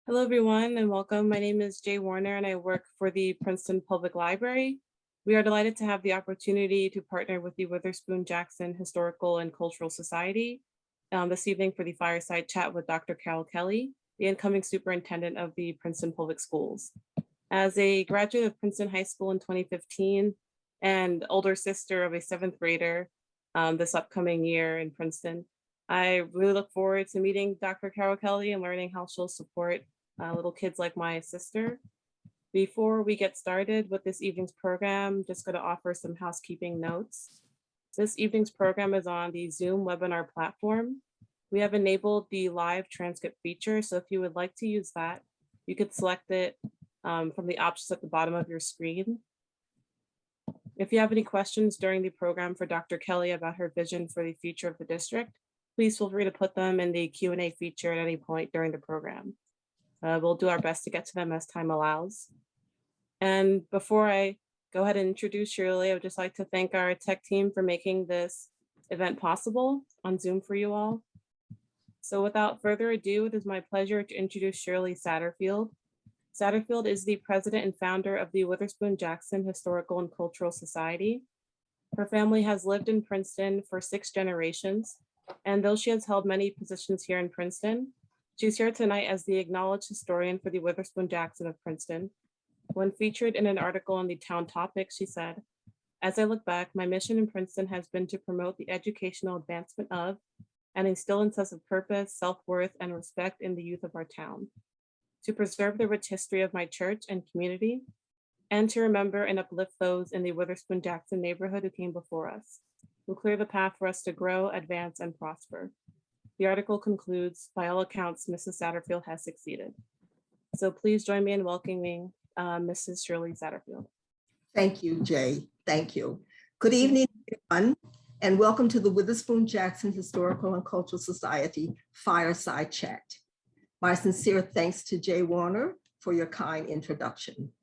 Hello, everyone, and welcome. My name is Jay Warner, and I work for the Princeton Public Library. We are delighted to have the opportunity to partner with the Witherspoon Jackson Historical and Cultural Society this evening for the fireside chat with Dr. Kelley, the incoming superintendent of the Princeton Public Schools. As a graduate of Princeton High School in 2015 and older sister of a seventh grader this upcoming year in Princeton, I really look forward to meeting Dr. Kelley and learning how she'll support little kids like my sister. Before we get started with this evening's program, just going to offer some housekeeping notes. This evening's program is on the Zoom webinar platform. We have enabled the live transcript feature, so if you would like to use that, you could select it from the options at the bottom of your screen. If you have any questions during the program for Dr. Kelley about her vision for the future of the district, please feel free to put them in the Q&A feature at any point during the program. We'll do our best to get to them as time allows. And before I go ahead and introduce Shirley, I would just like to thank our tech team for making this event possible on Zoom for you all. So without further ado, it is my pleasure to introduce Shirley Satterfield. Satterfield is the president and founder of the Witherspoon Jackson Historical and Cultural Society. Her family has lived in Princeton for 6 generations, and though she has held many positions here in Princeton, she's here tonight as the acknowledged historian for the Witherspoon Jackson of Princeton. When featured in an article on the Town Topic, she said, "As I look back, my mission in Princeton has been to promote the educational advancement of and instill a sense of purpose, self-worth, and respect in the youth of our town, to preserve the rich history of my church and community, and to remember and uplift those in the Witherspoon Jackson neighborhood who came before us, who cleared the path for us to grow, advance, and prosper." The article concludes, "By all accounts, Mrs. Satterfield has succeeded." So please join me in welcoming Mrs. Shirley Satterfield. Thank you, Jay. Thank you. Good evening, everyone, and welcome to the Witherspoon Jackson Historical and Cultural Society Fireside Chat. My sincere thanks to Jay Warner for your kind introduction.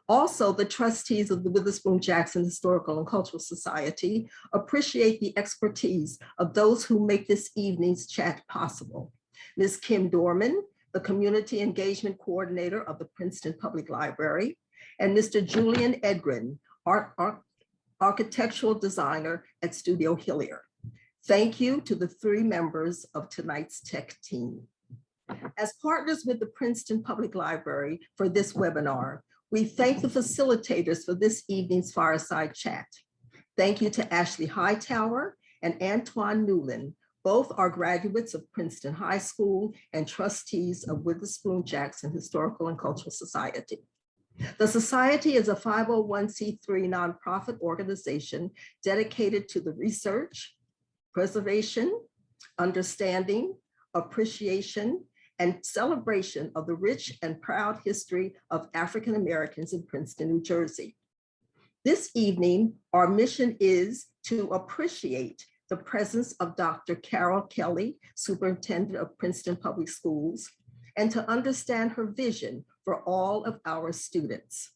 Also, the trustees of the Witherspoon Jackson Historical and Cultural Society appreciate the expertise of those who make this evening's chat possible. Ms. Kim Dorman, the Community Engagement Coordinator of the Princeton Public Library, and Mr. Julian Edgren, Architectural Designer at Studio Hillier. Thank you to the 3 members of tonight's tech team. As partners with the Princeton Public Library for this webinar, we thank the facilitators for this evening's fireside chat. Thank you to Ashley Hightower and Antoine Newlin. Both are graduates of Princeton High School and trustees of Witherspoon Jackson Historical and Cultural Society. The Society is a 501c3 nonprofit organization dedicated to the research, preservation, understanding, appreciation, and celebration of the rich and proud history of African Americans in Princeton, New Jersey. This evening, our mission is to appreciate the presence of Dr. Kelley, Superintendent of Princeton Public Schools, and to understand her vision for all of our students.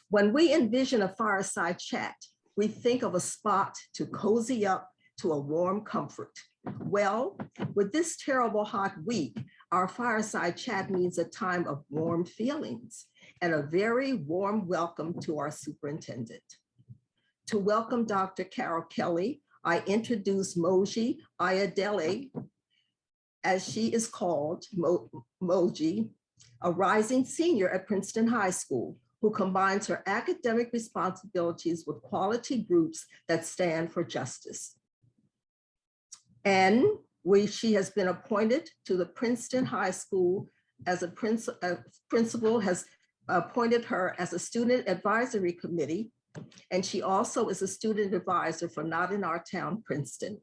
When we envision a fireside chat, we think of a spot to cozy up to a warm comfort. Well, with this terrible hot week, our fireside chat means a time of warm feelings and a very warm welcome to our superintendent. To welcome Dr. Kelley, I introduce Moji Ayadele, as she is called, Moji, a rising senior at Princeton High School, who combines her academic responsibilities with quality groups that stand for justice. And she has been appointed to the Princeton High School as a principal, has appointed her as a student advisory committee, and she also is a student advisor for Not in Our Town, Princeton.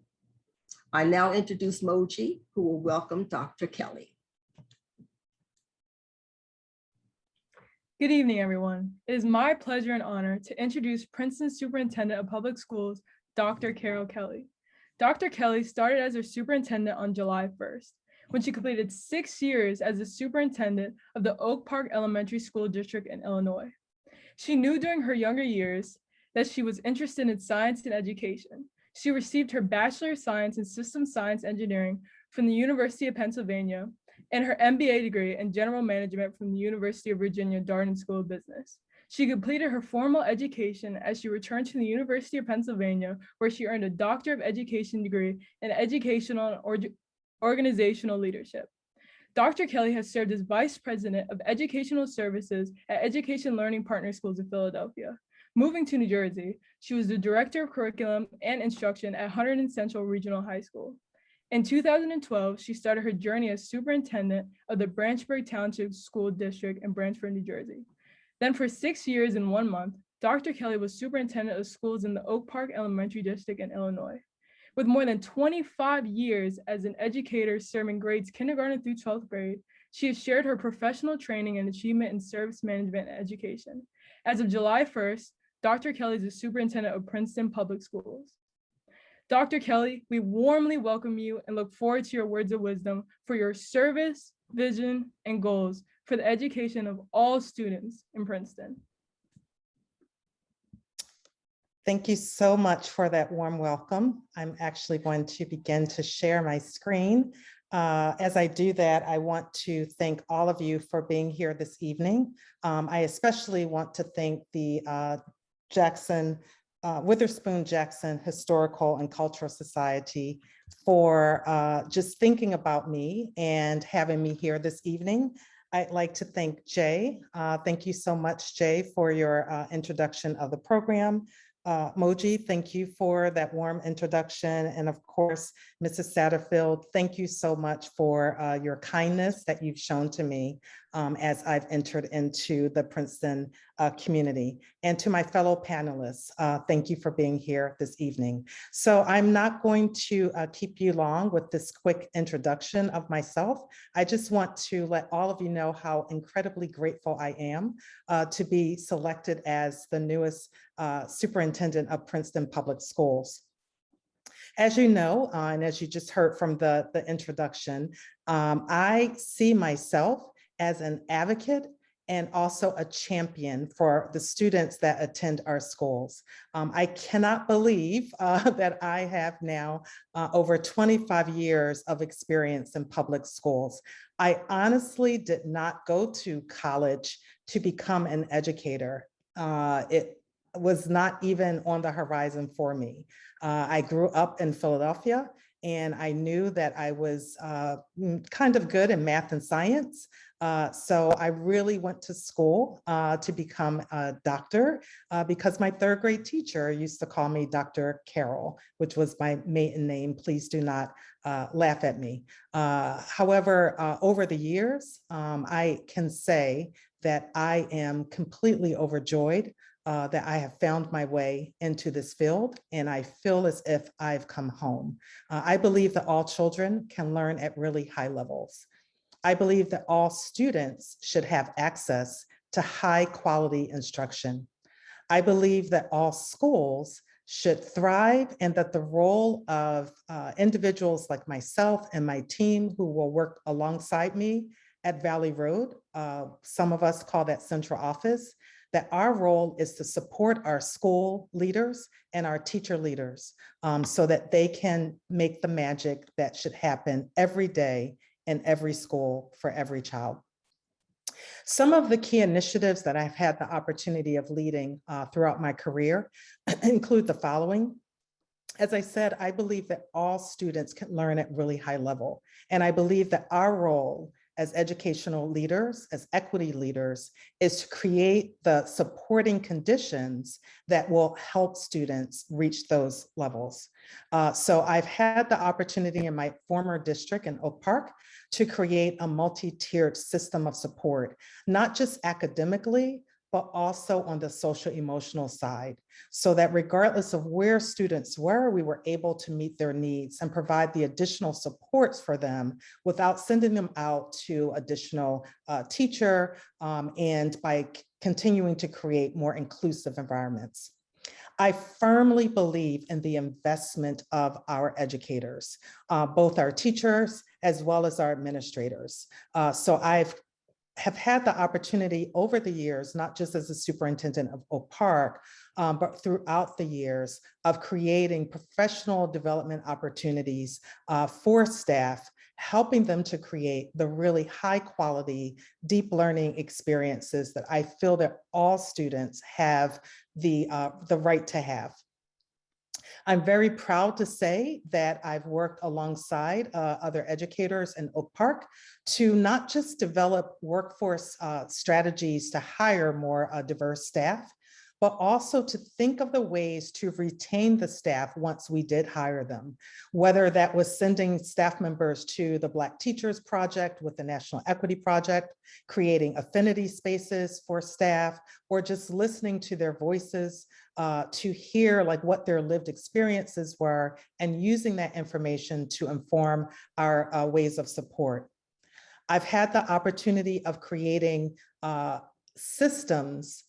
I now introduce Moji, who will welcome Dr. Kelley. Good evening, everyone. It is my pleasure and honor to introduce Princeton Superintendent of Public Schools, Dr. Kelley. Dr. Kelley started as her superintendent on July 1st, when she completed 6 years as the superintendent of the Oak Park Elementary School District in Illinois. She knew during her younger years that she was interested in science and education. She received her Bachelor of Science in Systems Science Engineering from the University of Pennsylvania, and her MBA degree in general management from the University of Virginia Darden School of Business. She completed her formal education as she returned to the University of Pennsylvania, where she earned a Doctor of Education degree in educational and organizational leadership. Dr. Kelley has served as Vice President of Educational Services at Education Learning Partner Schools of Philadelphia. Moving to New Jersey, she was the Director of Curriculum and Instruction at Hunterdon Central Regional High School. In 2012, she started her journey as Superintendent of the Branchburg Township School District in Branchford, New Jersey. Then for 6 years and 1 month, Dr. Kelley was Superintendent of Schools in the Oak Park Elementary District in Illinois. With more than 25 years as an educator serving grades kindergarten through 12th grade, she has shared her professional training and achievement in service management and education. As of July 1st, Dr. Kelley is the Superintendent of Princeton Public Schools. Dr. Kelley, we warmly welcome you and look forward to your words of wisdom for your service, vision, and goals for the education of all students in Princeton. Thank you so much for that warm welcome. I'm actually going to begin to share my screen. As I do that, I want to thank all of you for being here this evening. I especially want to thank the Witherspoon Jackson Historical and Cultural Society for just thinking about me and having me here this evening. I'd like to thank Jay. Thank you so much, Jay, for your introduction of the program. Moji, thank you for that warm introduction. And of course, Mrs. Satterfield, thank you so much for your kindness that you've shown to me as I've entered into the Princeton community. And to my fellow panelists, thank you for being here this evening. So I'm not going to keep you long with this quick introduction of myself. I just want to let all of you know how incredibly grateful I am to be selected as the newest superintendent of Princeton Public Schools. As you know, and as you just heard from the introduction, I see myself as an advocate and also a champion for the students that attend our schools. I cannot believe that I have now over 25 years of experience in public schools. I honestly did not go to college to become an educator. It was not even on the horizon for me. I grew up in Philadelphia, and I knew that I was kind of good in math and science. So I really went to school to become a doctor because my third grade teacher used to call me Dr. Carroll, which was my maiden name. Please do not laugh at me. However, over the years, I can say that I am completely overjoyed that I have found my way into this field, and I feel as if I've come home. I believe that all children can learn at really high levels. I believe that all students should have access to high quality instruction. I believe that all schools should thrive, and that the role of individuals like myself and my team who will work alongside me at Valley Road, some of us call that central office, that our role is to support our school leaders and our teacher leaders so that they can make the magic that should happen every day in every school for every child. Some of the key initiatives that I've had the opportunity of leading throughout my career include the following. As I said, I believe that all students can learn at really high level. And I believe that our role as educational leaders, as equity leaders, is to create the supporting conditions that will help students reach those levels. So I've had the opportunity in my former district in Oak Park to create a multi-tiered system of support, not just academically, but also on the social emotional side, so that regardless of where students were, we were able to meet their needs and provide the additional supports for them without sending them out to additional teacher and by continuing to create more inclusive environments. I firmly believe in the investment of our educators, both our teachers as well as our administrators. So I've had the opportunity over the years, not just as a superintendent of Oak Park, but throughout the years of creating professional development opportunities for staff, helping them to create the really high quality, deep learning experiences that I feel that all students have the right to have. I'm very proud to say that I've worked alongside other educators in Oak Park to not just develop workforce strategies to hire more diverse staff, but also to think of the ways to retain the staff once we did hire them, whether that was sending staff members to the Black Teachers Project with the National Equity Project, creating affinity spaces for staff, or just listening to their voices to hear like what their lived experiences were and using that information to inform our ways of support. I've had the opportunity of creating systems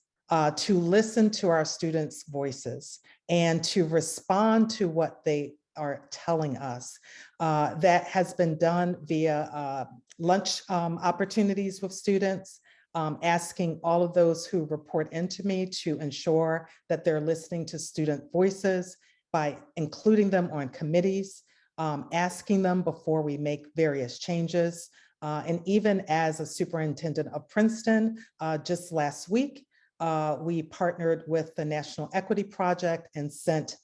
to listen to our students' voices and to respond to what they are telling us. That has been done via lunch opportunities with students, asking all of those who report into me to ensure that they're listening to student voices by including them on committees, asking them before we make various changes. And even as a superintendent of Princeton, just last week, we partnered with the National Equity Project and sent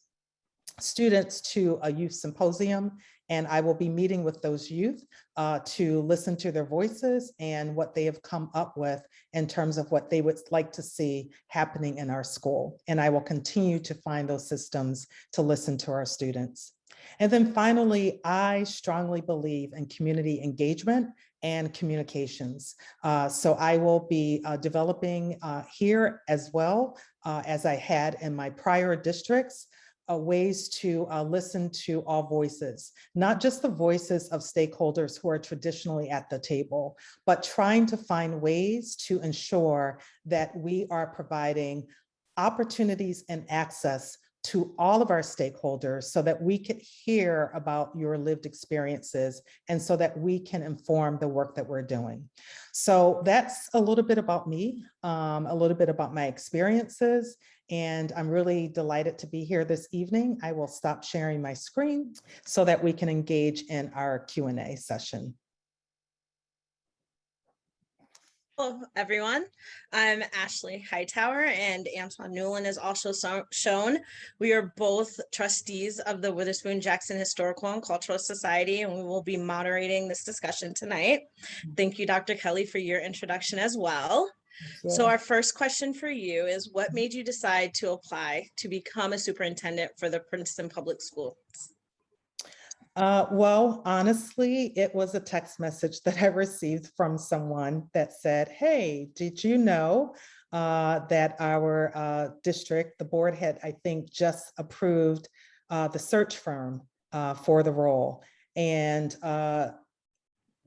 students to a youth symposium. And I will be meeting with those youth to listen to their voices and what they have come up with in terms of what they would like to see happening in our school. And I will continue to find those systems to listen to our students. And then finally, I strongly believe in community engagement and communications. So I will be developing here as well as I had in my prior districts, ways to listen to all voices, not just the voices of stakeholders who are traditionally at the table, but trying to find ways to ensure that we are providing opportunities and access to all of our stakeholders so that we could hear about your lived experiences and so that we can inform the work that we're doing. So that's a little bit about me, a little bit about my experiences, and I'm really delighted to be here this evening. I will stop sharing my screen so that we can engage in our Q&A session. Hello, everyone. I'm Ashley Hightower, and Antoine Newlin is also shown. We are both trustees of the Witherspoon Jackson Historical and Cultural Society, and we will be moderating this discussion tonight. Thank you, Dr. Kelley, for your introduction as well. So our first question for you is, what made you decide to apply to become a superintendent for the Princeton Public Schools? Well, honestly, it was a text message that I received from someone that said, hey, did you know that our district, the board had, I think, just approved the search firm for the role. And,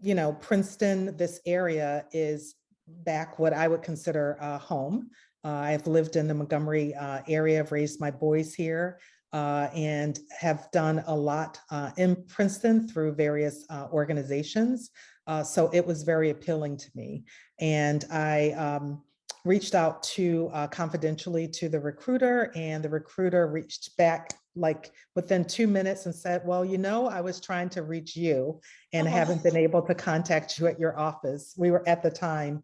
you know, Princeton, this area is back what I would consider home. I've lived in the Montgomery area, I've raised my boys here. And have done a lot in Princeton through various organizations. So it was very appealing to me. And I reached out to confidentially to the recruiter, and the recruiter reached back like within 2 minutes and said, well, you know, I was trying to reach you and haven't been able to contact you at your office. We were at the time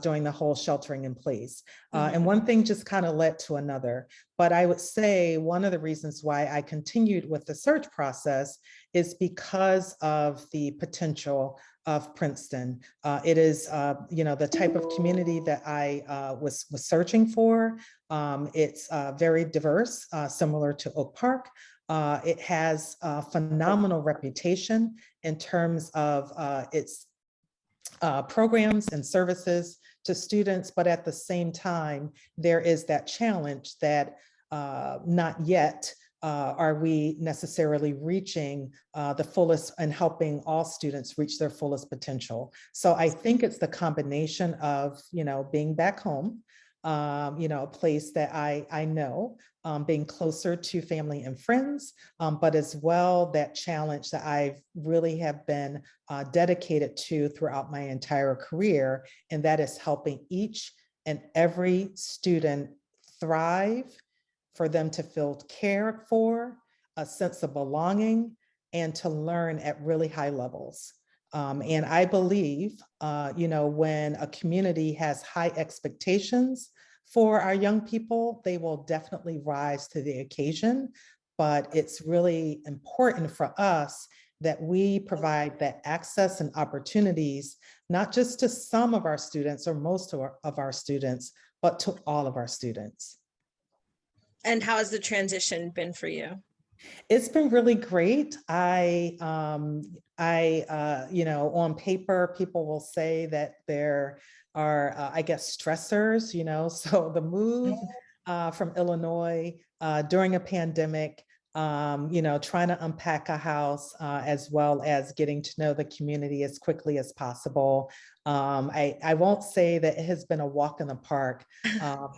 doing the whole sheltering in place. And one thing just kind of led to another. But I would say one of the reasons why I continued with the search process is because of the potential of Princeton. It is, you know, the type of community that I was searching for. It's very diverse, similar to Oak Park. It has a phenomenal reputation in terms of its programs and services to students, but at the same time, there is that challenge that not yet are we necessarily reaching the fullest and helping all students reach their fullest potential. So I think it's the combination of, you know, being back home, you know, a place that I know, being closer to family and friends, but as well that challenge that I really have been dedicated to throughout my entire career, and that is helping each and every student thrive, for them to feel cared for, a sense of belonging, and to learn at really high levels. And I believe, when a community has high expectations for our young people, they will definitely rise to the occasion. But it's really important for us that we provide that access and opportunities, not just to some of our students or most of our students, but to all of our students. And how has the transition been for you? It's been really great. On paper, people will say that there are, I guess, stressors, so the move from Illinois during a pandemic, trying to unpack a house as well as getting to know the community as quickly as possible. I won't say that it has been a walk in the park,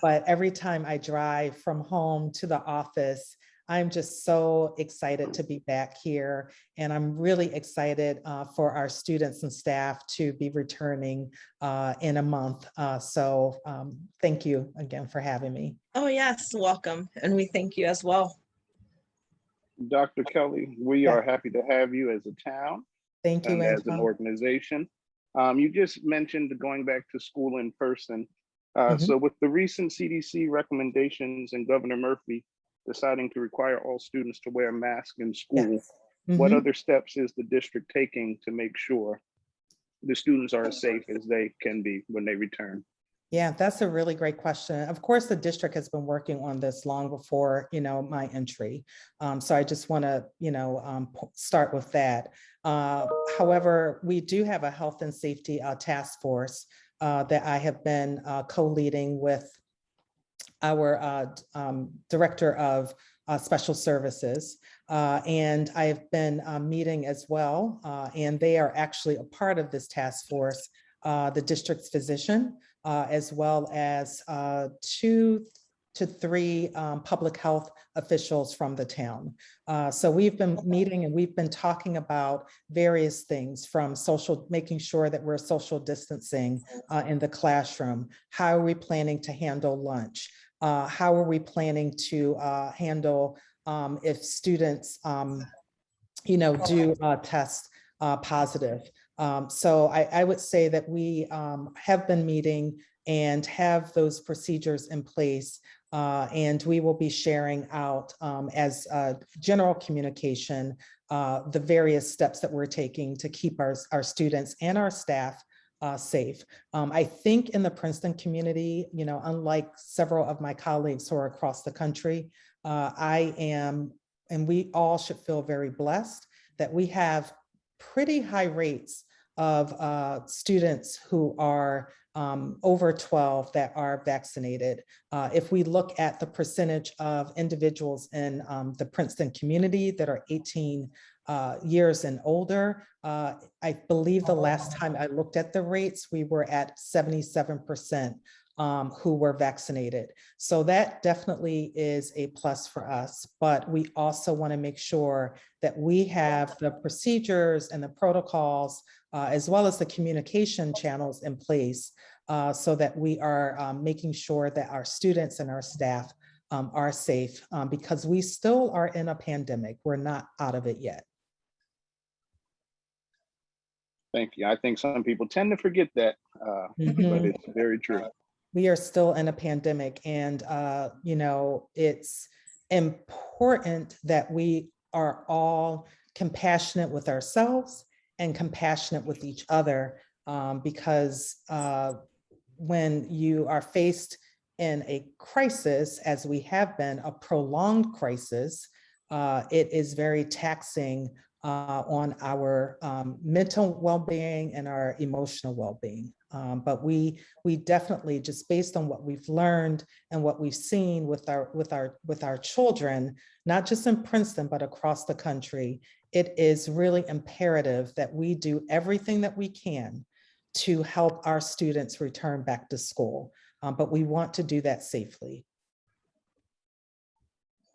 but every time I drive from home to the office, I'm just so excited to be back here. And I'm really excited for our students and staff to be returning in a month. So thank you again for having me. Oh, yes, welcome. And we thank you as well. Dr. Kelley, we are happy to have you as a town Thank you, and as an Antoine. organization. You just mentioned going back to school in person. Mhm. So with the recent CDC recommendations and Governor Murphy deciding to require all students to wear a mask in school, Yes. what Mhm. other steps is the district taking to make sure the students are as safe as they can be when they return? Yeah, that's a really great question. Of course, the district has been working on this long before, my entry. So I just want to, start with that. However, we do have a health and safety task force that I have been co-leading with our director of special services. And I've been meeting as well, and they are actually a part of this task force, the district's physician, as well as 2 to 3 public health officials from the town. So we've been meeting and we've been talking about various things from making sure that we're social distancing in the classroom. How are we planning to handle lunch? How are we planning to handle if students, do test positive? So I would say that we have been meeting and have those procedures in place. And we will be sharing out as general communication, the various steps that we're taking to keep our students and our staff safe. I think in the Princeton community, unlike several of my colleagues who are across the country, I am, and we all should feel very blessed that we have pretty high rates of students who are over 12 that are vaccinated. If we look at the percentage of individuals in the Princeton community that are 18 years and older, I believe the last time I looked at the rates, we were at 77% who were vaccinated. So that definitely is a plus for us, but we also want to make sure that we have the procedures and the protocols, as well as the communication channels in place, so that we are making sure that our students and our staff are safe, because we still are in a pandemic. We're not out of it yet. Thank you. I think some people tend to forget that, but it's very true. We are still in a pandemic, and it's important that we are all compassionate with ourselves and compassionate with each other, because when you are faced in a crisis, as we have been, a prolonged crisis, it is very taxing on our mental well-being and our emotional well-being. But we definitely, just based on what we've learned and what we've seen with our children, not just in Princeton, but across the country, it is really imperative that we do everything that we can to help our students return back to school. But we want to do that safely.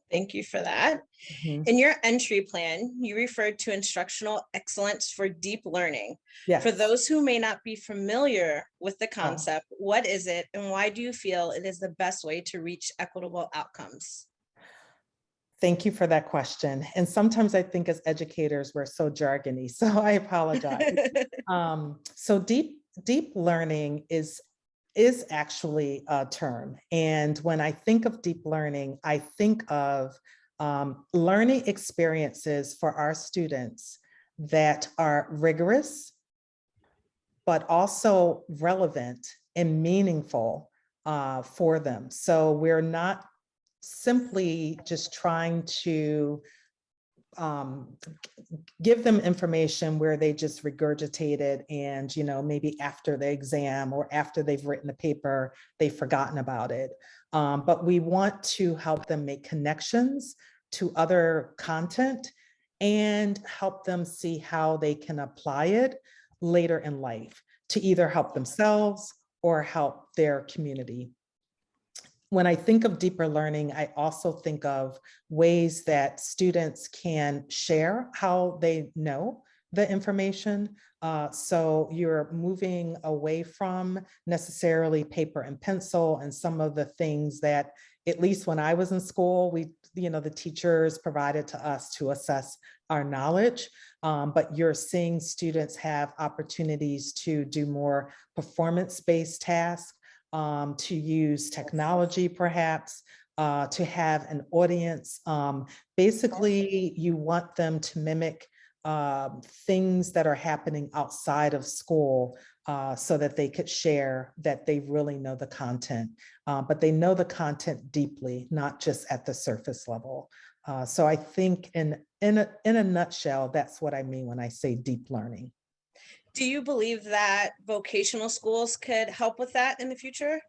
Thank you for that. In your entry plan, you referred to instructional excellence for deep learning. Yes. For those who may not be familiar with the concept, what is it and why do you feel it is the best way to reach equitable outcomes? Thank you for that question. And sometimes I think as educators, we're so jargony, so I apologize. So deep learning is actually a term. And when I think of deep learning, I think of learning experiences for our students that are rigorous, but also relevant and meaningful for them. So we're not simply just trying to give them information where they just regurgitate it and, maybe after the exam or after they've written a paper, they've forgotten about it. But we want to help them make connections to other content and help them see how they can apply it later in life to either help themselves or help their community. When I think of deeper learning, I also think of ways that students can share how they know the information. So you're moving away from necessarily paper and pencil and some of the things that, at least when I was in school, the teachers provided to us to assess our knowledge. But you're seeing students have opportunities to do more performance-based tasks, to use technology perhaps, to have an audience. Basically, you want them to mimic things that are happening outside of school so that they could share that they really know the content, but they know the content deeply, not just at the surface level. So I think in a nutshell, that's what I mean when I say deep learning. Do you believe that vocational schools could help with that in the future?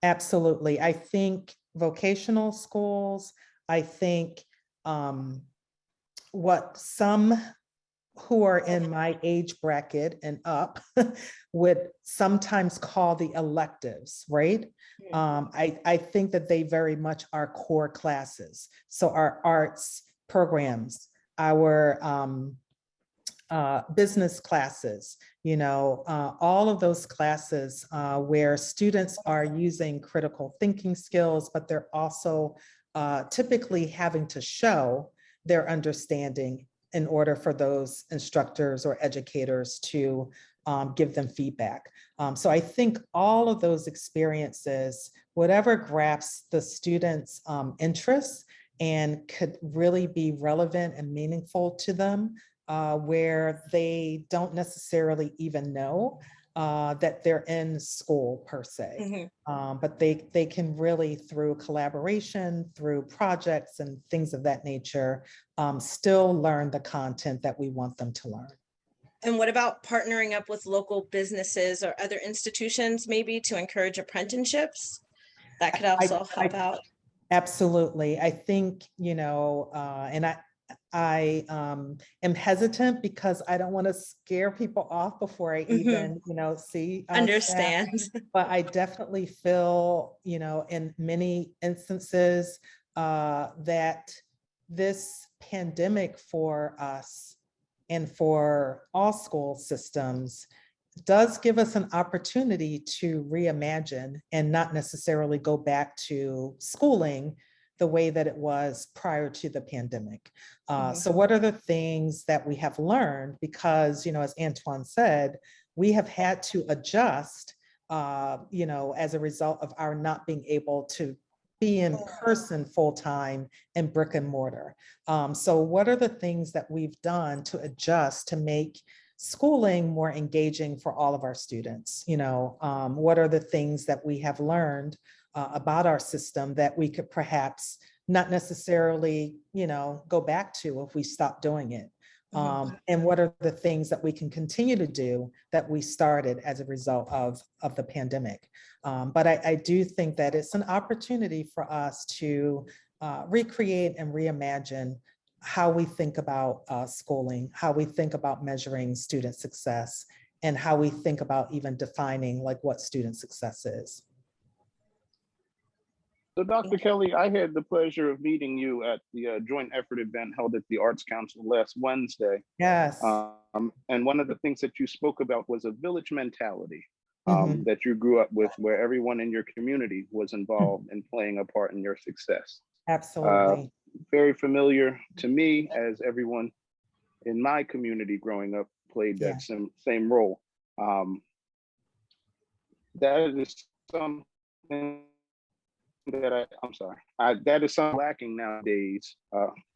Absolutely. I think vocational schools, I think what some who are in my age bracket and up would sometimes call the electives, right? I think that they very much are core classes. So our arts programs, our business classes, all of those classes where students are using critical thinking skills, but they're also typically having to show their understanding in order for those instructors or educators to give them feedback. So I think all of those experiences, whatever grasps the students' interests and could really be relevant and meaningful to them, where they don't necessarily even know that they're in school per se. But they can really, through collaboration, through projects and things of that nature, still learn the content that we want them to learn. And what about partnering up with local businesses or other institutions maybe to encourage apprenticeships? That could also help out. Absolutely. I think, and I am hesitant because I don't want to scare people off before I even, see. Understand. Staff. But I definitely feel, in many instances that this pandemic for us and for all school systems does give us an opportunity to reimagine and not necessarily go back to schooling the way that it was prior to the pandemic. So what are the things that we have learned? Because, as Antoine said, we have had to adjust, as a result of our not being able to be in person full-time in brick and mortar. So what are the things that we've done to adjust to make schooling more engaging for all of our students? What are the things that we have learned about our system that we could perhaps not necessarily, go back to if we stop doing it? And what are the things that we can continue to do that we started as a result of the pandemic? But I do think that it's an opportunity for us to recreate and reimagine how we think about schooling, how we think about measuring student success, and how we think about even defining what student success is. So Dr. Kelley, I had the pleasure of meeting you at the joint effort event held at the Arts Council last Wednesday. Yes. And one of the things that you spoke about was a village mentality that you grew up with, where everyone in your community was involved in playing a part in your success. Absolutely. very familiar to me, as everyone in my community growing up played that same role. That is something that that is something lacking nowadays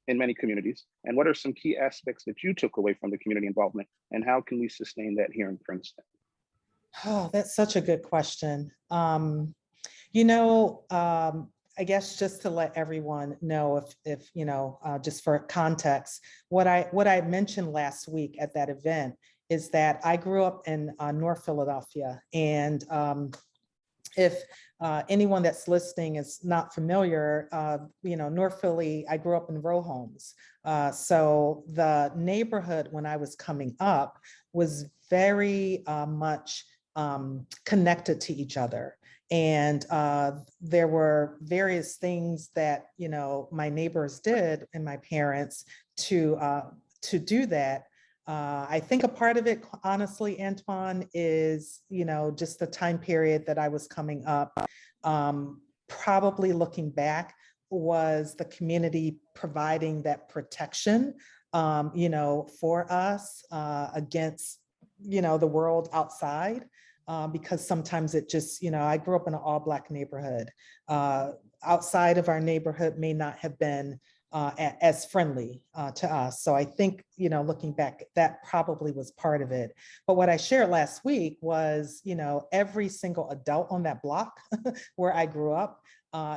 in many communities. And what are some key aspects that you took away from the community involvement, and how can we sustain that here in Princeton? Oh, that's such a good question. I guess just to let everyone know, if just for context, what I mentioned last week at that event is that I grew up in North Philadelphia, and if anyone that's listening is not familiar, North Philly, I grew up in row homes. So the neighborhood when I was coming up was very much connected to each other. And there were various things that, my neighbors did and my parents to do that. I think a part of it, honestly, Antoine, is, just the time period that I was coming up. Probably looking back, was the community providing that protection, for us against, the world outside. Because sometimes it just, I grew up in an all-Black neighborhood. Outside of our neighborhood may not have been as friendly to us. So I think, looking back, that probably was part of it. But what I shared last week was, every single adult on that block where I grew up,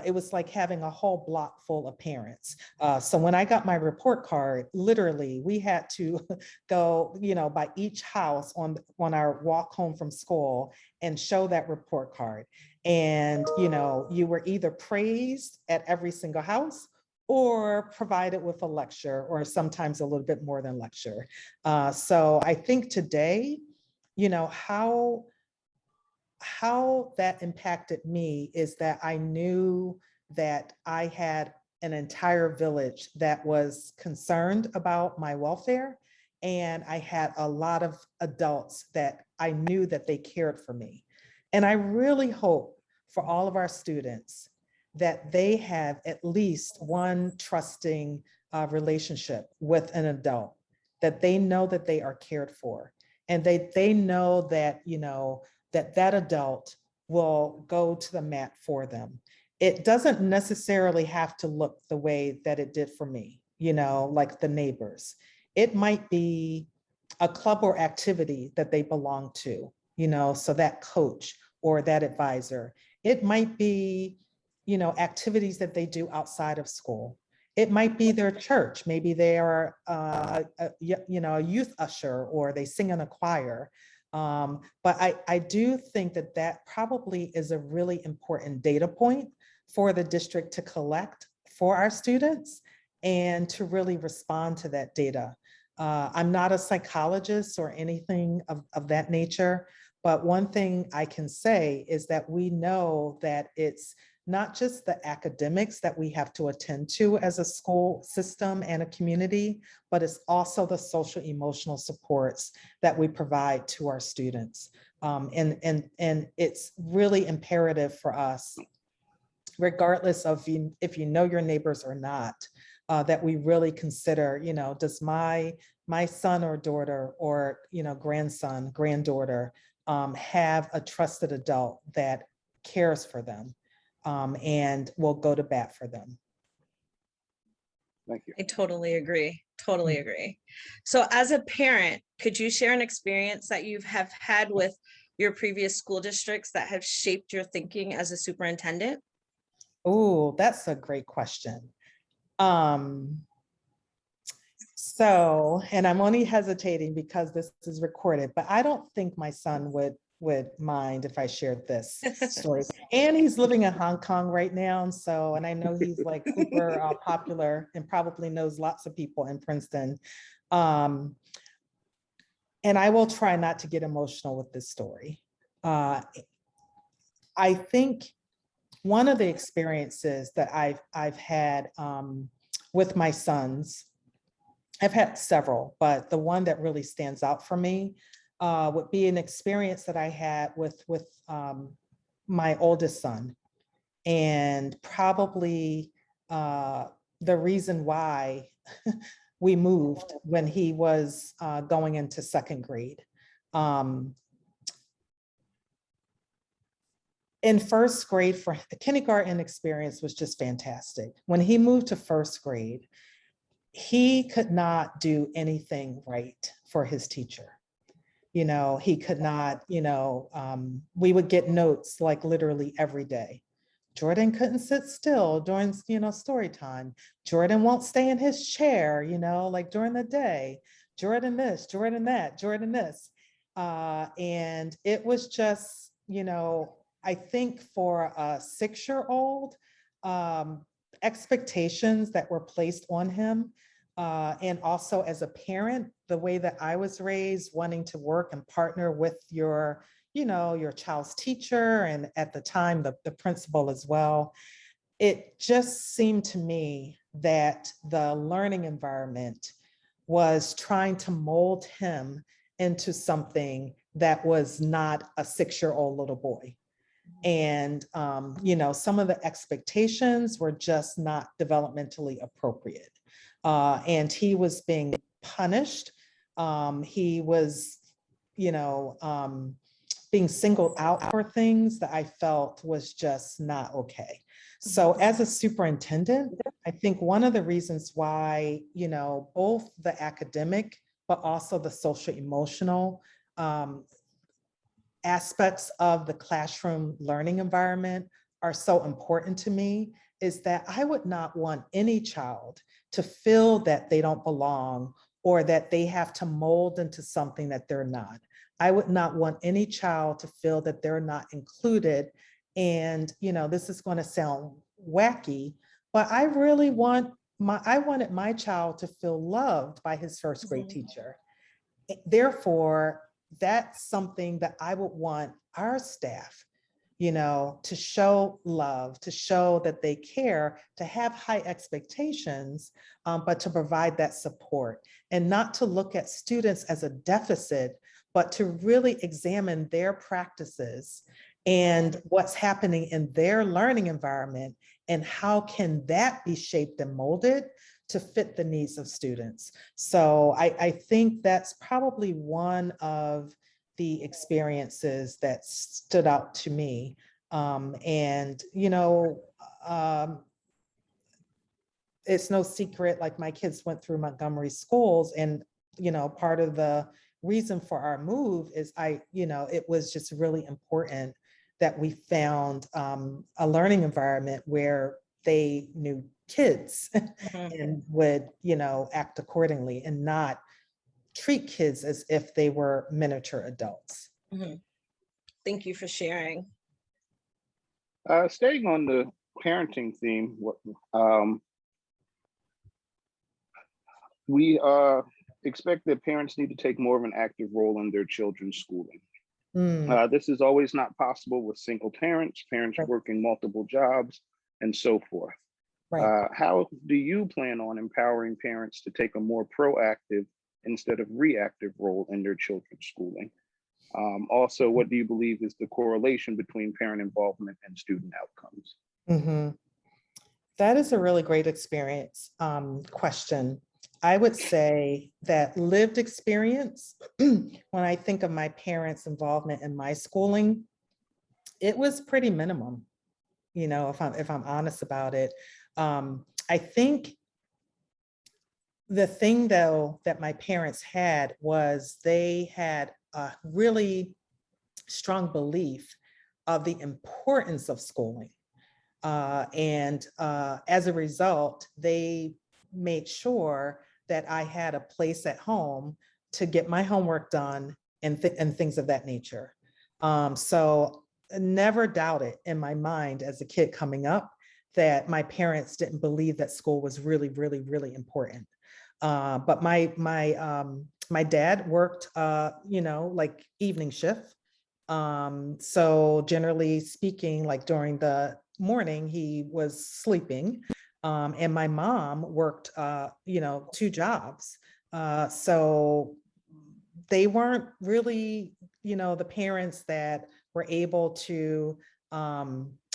it was like having a whole block full of parents. So when I got my report card, literally we had to go, by each house on our walk home from school and show that report card. And, you were either praised at every single house or provided with a lecture, or sometimes a little bit more than lecture. So I think today, how that impacted me is that I knew that I had an entire village that was concerned about my welfare. And I had a lot of adults that I knew that they cared for me. And I really hope for all of our students that they have at least one trusting relationship with an adult, that they know that they are cared for, and they know that, that adult will go to the mat for them. It doesn't necessarily have to look the way that it did for me, like the neighbors. It might be a club or activity that they belong to, so that coach or that advisor. It might be, activities that they do outside of school. It might be their church. Maybe they are, a youth usher, or they sing in a choir. But I do think that probably is a really important data point for the district to collect for our students and to really respond to that data. I'm not a psychologist or anything of that nature, but one thing I can say is that we know that it's not just the academics that we have to attend to as a school system and a community, but it's also the social emotional supports that we provide to our students. And it's really imperative for us, regardless of if you know your neighbors or not, that we really consider, does my son or daughter or, grandson, granddaughter have a trusted adult that cares for them and will go to bat for them. Thank you. I totally agree. Totally agree. So as a parent, could you share an experience that you have had with your previous school districts that have shaped your thinking as a superintendent? Oh, that's a great question. So, and I'm only hesitating because this is recorded, but I don't think my son would mind if I shared this story. And he's living in Hong Kong right now. And I know he's like super popular and probably knows lots of people in Princeton. And I will try not to get emotional with this story. I think one of the experiences that I've had with my sons, I've had several, but the one that really stands out for me would be an experience that I had with my oldest son. And probably the reason why we moved when he was going into second grade. In first grade, for the kindergarten experience was just fantastic. When he moved to first grade, he could not do anything right for his teacher. You know, he could not, you know, we would get notes like literally every day. Jordan couldn't sit still during, you know, story time. Jordan won't stay in his chair, you know, like during the day. Jordan this, Jordan that, Jordan this. And it was just, you know, I think for a 6-year-old, expectations that were placed on him, and also as a parent, the way that I was raised, wanting to work and partner with your, you know, your child's teacher, and at the time, the principal as well. It just seemed to me that the learning environment was trying to mold him into something that was not a 6-year-old little boy. And, you know, some of the expectations were just not developmentally appropriate. And he was being punished. He was, you know, being singled out for things that I felt was just not okay. So as a superintendent, I think one of the reasons why, you know, both the academic, but also the social emotional aspects of the classroom learning environment are so important to me is that I would not want any child to feel that they don't belong or that they have to mold into something that they're not. I would not want any child to feel that they're not included. And, you know, this is going to sound wacky, but I really I wanted my child to feel loved by his first grade teacher. Therefore, that's something that I would want our staff, you know, to show love, to show that they care, to have high expectations, but to provide that support and not to look at students as a deficit, but to really examine their practices and what's happening in their learning environment and how can that be shaped and molded to fit the needs of students. So I think that's probably one of the experiences that stood out to me. And, you know, it's no secret, like my kids went through Montgomery schools and, you know, part of the reason for our move is you know, it was just really important that we found a learning environment where they knew kids and would, you know, act accordingly and not treat kids as if they were miniature adults. Thank you for sharing. Staying on the parenting theme, we expect that parents need to take more of an active role in their children's schooling. This is always not possible with single parents Right. working multiple jobs, and so forth. Right. How do you plan on empowering parents to take a more proactive instead of reactive role in their children's schooling? Also, what do you believe is the correlation between parent involvement and student outcomes? That is a really great experience question. I would say that lived experience, when I think of my parents' involvement in my schooling, it was pretty minimum, you know, if I'm honest about it. I think the thing though that my parents had was they had a really strong belief of the importance of schooling. And as a result, they made sure that I had a place at home to get my homework done and things of that nature. So I never doubted in my mind as a kid coming up that my parents didn't believe that school was really, really, really important. But my dad worked, you know, like evening shift. So generally speaking, like during the morning, he was sleeping. And my mom worked, you know, 2 jobs. So they weren't really, you know, the parents that were able to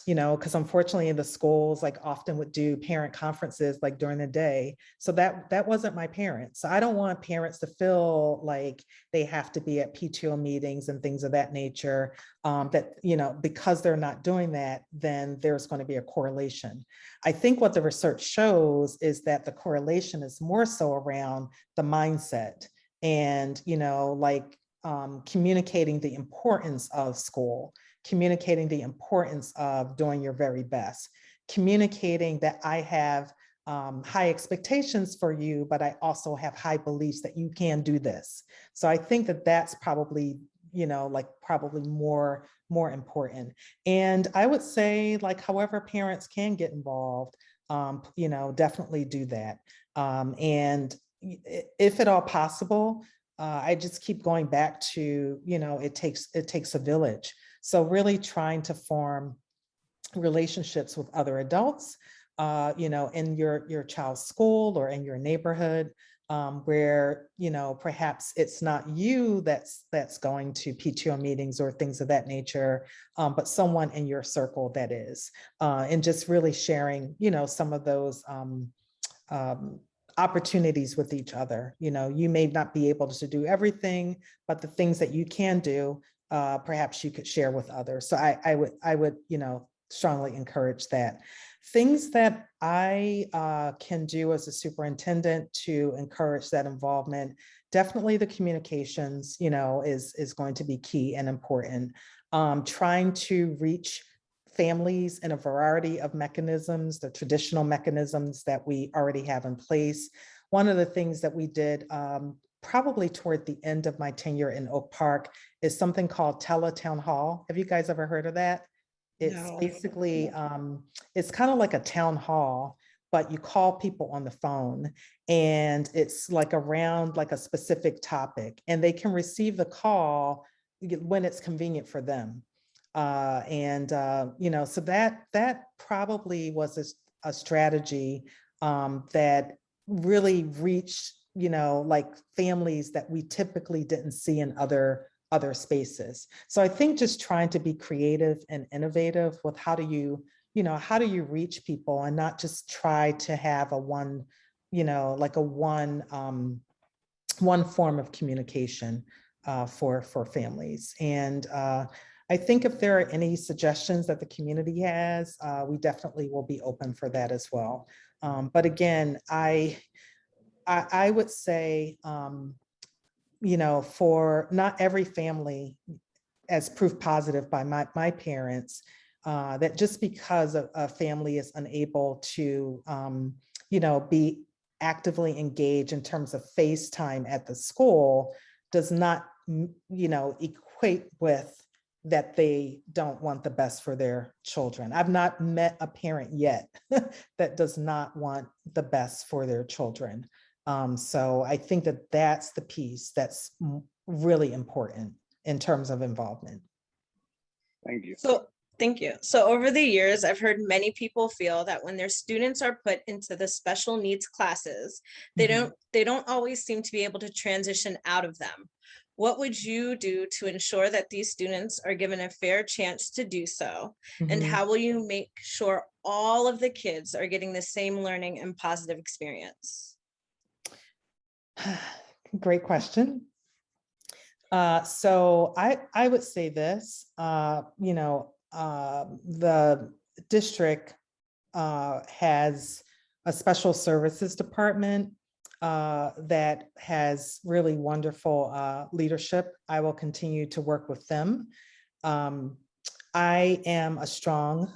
because unfortunately in the schools like often would do parent conferences like during the day. So that wasn't my parents. So I don't want parents to feel like they have to be at PTO meetings and things of that nature, that, because they're not doing that, then there's going to be a correlation. I think what the research shows is that the correlation is more so around the mindset and, communicating the importance of school, communicating the importance of doing your very best, communicating that I have high expectations for you, but I also have high beliefs that you can do this. So I think that that's probably, probably more important. And I would say however parents can get involved, definitely do that. And if at all possible, I just keep going back to, it takes a village. So really trying to form relationships with other adults, in your child's school or in your neighborhood, where, perhaps it's not you that's going to PTO meetings or things of that nature, but someone in your circle that is, and just really sharing, some of those opportunities with each other. You may not be able to do everything, but the things that you can do, perhaps you could share with others. So I would, strongly encourage that. Things that I can do as a superintendent to encourage that involvement, definitely the communications, is going to be key and important. Trying to reach families in a variety of mechanisms, the traditional mechanisms that we already have in place. One of the things that we did probably toward the end of my tenure in Oak Park is something called Teletown Hall. Have you guys ever heard of that? It's No. basically, it's kind of like a town hall, but you call people on the phone and it's around a specific topic, and they can receive the call when it's convenient for them. So that probably was a strategy that really reached, families that we typically didn't see in other spaces. So I think just trying to be creative and innovative with how do you reach people and not just try to have one form of communication for families. And I think if there are any suggestions that the community has, we definitely will be open for that as well. But again, I would say, for not every family, as proof positive by my parents, that just because a family is unable to, be actively engaged in terms of FaceTime at the school does not, equate with that they don't want the best for their children. I've not met a parent yet that does not want the best for their children. So I think that that's the piece that's really important in terms of involvement. Thank you. So thank you. So over the years, I've heard many people feel that when their students are put into the special needs classes, they don't always seem to be able to transition out of them. What would you do to ensure that these students are given a fair chance to do so? And how will you make sure all of the kids are getting the same learning and positive experience? Great question. So I would say this, the district has a special services department that has really wonderful leadership. I will continue to work with them. I am a strong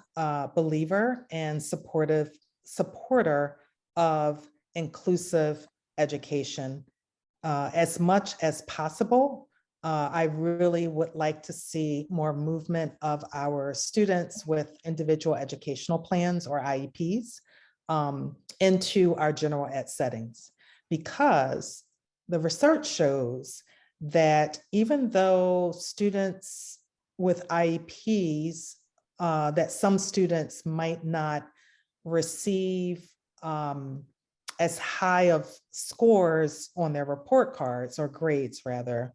believer and supporter of inclusive education. As much as possible, I really would like to see more movement of our students with individual educational plans or IEPs into our general ed settings, because the research shows that even though students with IEPs, that some students might not receive as high of scores on their report cards or grades rather,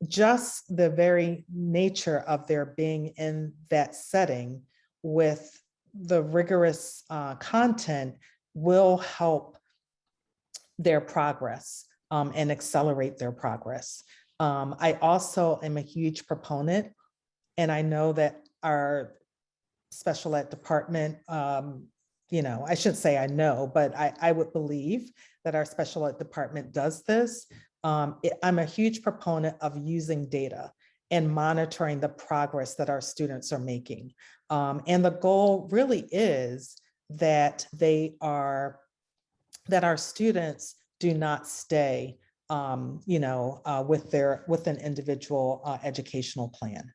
just the very nature of their being in that setting with the rigorous content will help their progress and accelerate their progress. I also am a huge proponent, and I know that our special ed department, you know, I shouldn't say I know, but I would believe that our special ed department does this. I'm a huge proponent of using data and monitoring the progress that our students are making. And the goal really is that that our students do not stay, you know, with an individual educational plan.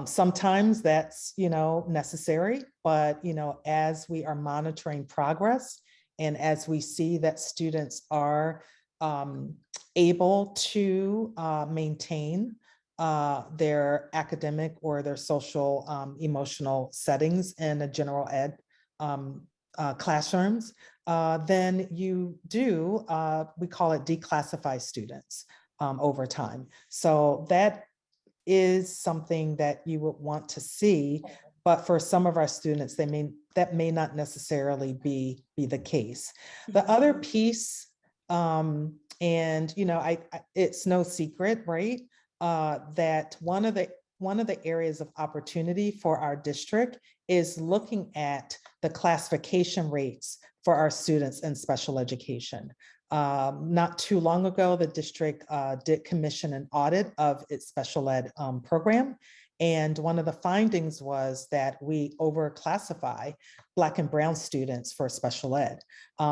Sometimes that's, you know, necessary, but, you know, as we are monitoring progress and as we see that students are able to maintain their academic or their social emotional settings in a general ed classrooms, then you do, we call it declassify students over time. So that is something that you would want to see, but for some of our students, that may not necessarily be the case. The other piece, and you know, it's no secret, right? That one of the areas of opportunity for our district is looking at the classification rates for our students in special education. Not too long ago, the district did commission an audit of its special ed program. And one of the findings was that we overclassify Black and Brown students for special ed.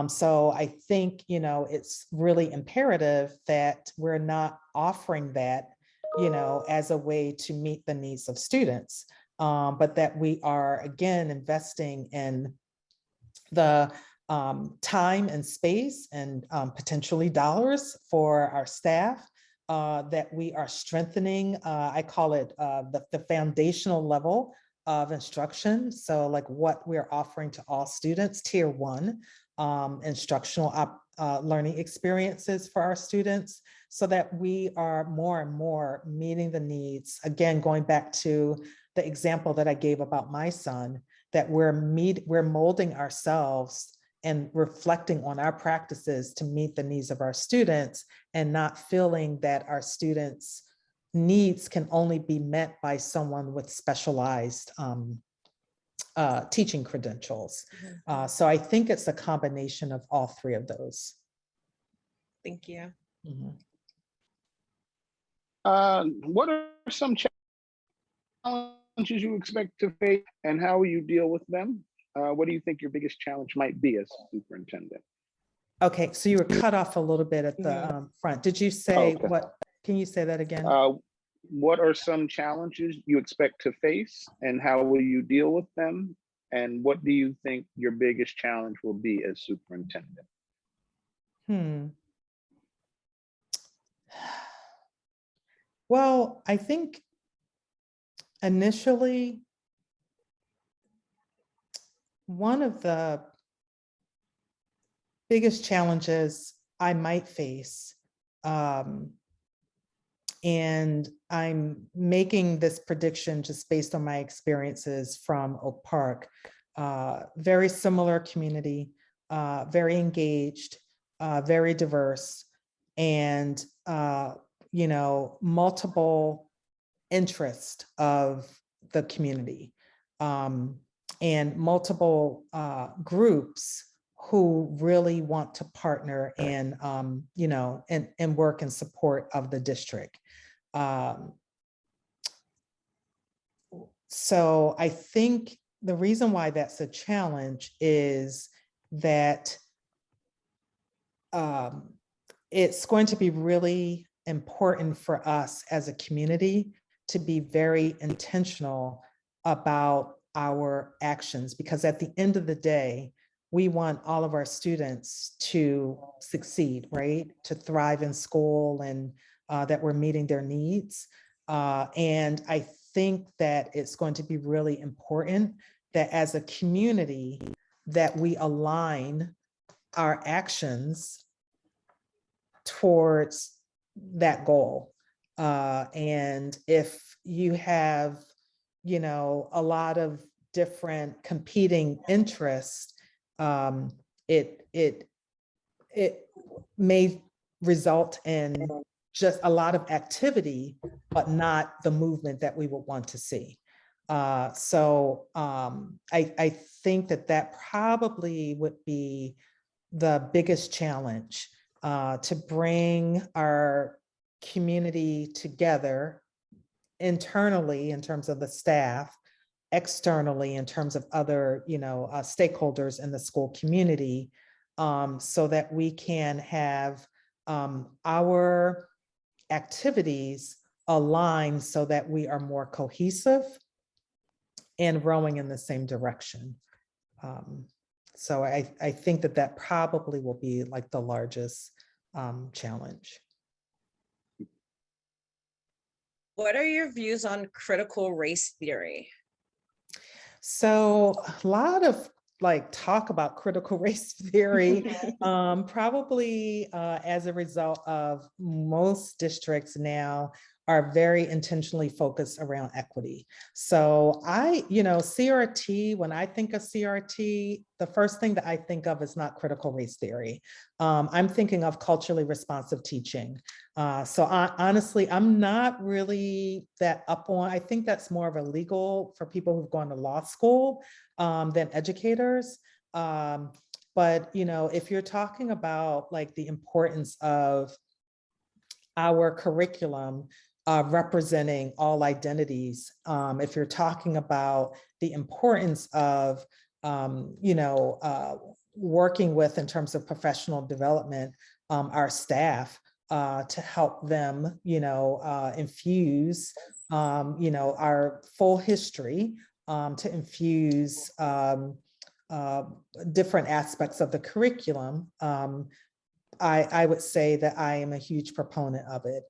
So I think, you know, it's really imperative that we're not offering that, you know, as a way to meet the needs of students, but that we are, again, investing in the time and space and potentially dollars for our staff, that we are strengthening, I call it the foundational level of instruction. So like what we're offering to all students, tier 1 instructional learning experiences for our students, so that we are more and more meeting the needs. Again, going back to the example that I gave about my son, that we're molding ourselves and reflecting on our practices to meet the needs of our students, and not feeling that our students' needs can only be met by someone with specialized teaching credentials. So I think it's a combination of all three of those. Thank you. Mhm. What are some challenges you expect to face, and how will you deal with them? What do you think your biggest challenge might be as superintendent? Okay, so you were cut off a little bit at the front. Did you say Okay. what? Can you say that again? What are some challenges you expect to face, and how will you deal with them? And what do you think your biggest challenge will be as superintendent? Well, I think initially, one of the biggest challenges I might face, and I'm making this prediction just based on my experiences from Oak Park, very similar community, very engaged, very diverse, and you know, multiple interest of the community, and multiple groups who really want to partner and, you know, and work in support of the district. So I think the reason why that's a challenge is that it's going to be really important for us as a community to be very intentional about our actions, because at the end of the day, we want all of our students to succeed, right? To thrive in school, and that we're meeting their needs. And I think that it's going to be really important that as a community, that we align our actions towards that goal. And if you have, you know, a lot of different competing interests, it may result in just a lot of activity, but not the movement that we would want to see. I think that probably would be the biggest challenge, to bring our community together internally in terms of the staff, externally in terms of other, stakeholders in the school community, so that we can have our activities aligned so that we are more cohesive and rowing in the same direction. So I think that probably will be like the largest challenge. What are your views on critical race theory? So a lot of talk about critical race theory, probably as a result of most districts now are very intentionally focused around equity. So CRT, when I think of CRT, the first thing that I think of is not critical race theory. I'm thinking of culturally responsive teaching. Honestly, I'm not really that up on, I think that's more of a legal for people who've gone to law school than educators. But if you're talking about the importance of our curriculum representing all identities, if you're talking about the importance of working with, in terms of professional development, our staff to help them infuse our full history, to infuse different aspects of the curriculum, I would say that I am a huge proponent of it.